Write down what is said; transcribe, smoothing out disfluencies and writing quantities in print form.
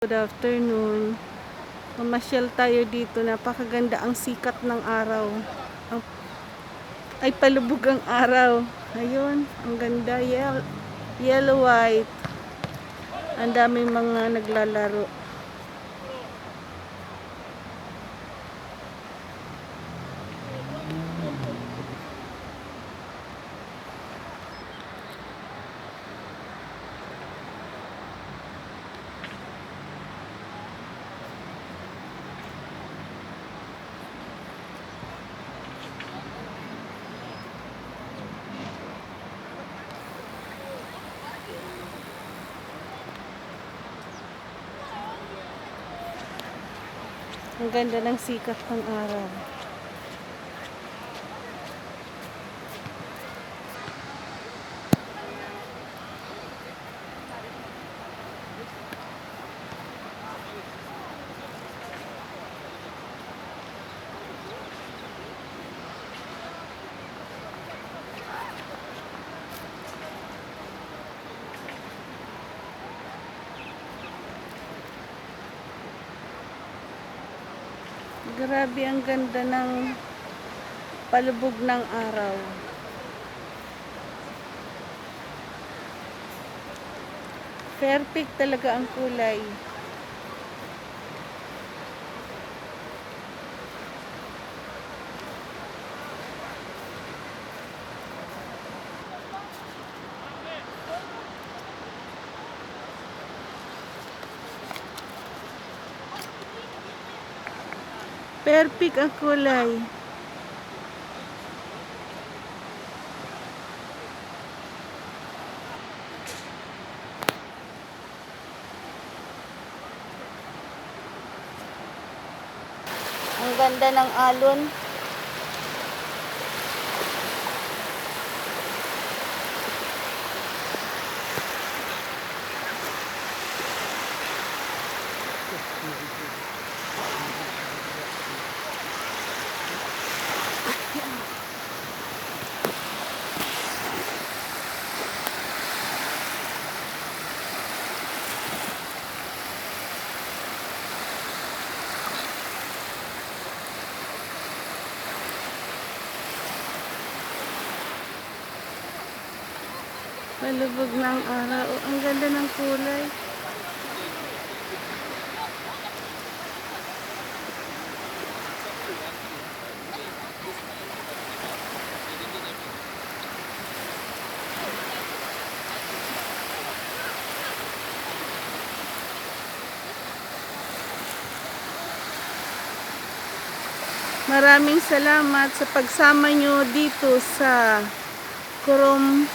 Good afternoon. Mamasyal tayo dito. Napakaganda ang sikat ng araw. Ay, palubog ang araw. Ayun, ang ganda. Yellow white. Ang daming mga naglalaro. Ang ganda ng sikat ng araw. Grabe ang ganda ng palubog ng araw. Perfect talaga ang kulay. Perfect ang kulay. Ang ganda ng alon. Palubog ng araw. Ang ganda ng kulay. Maraming salamat sa pagsama nyo dito sa Corom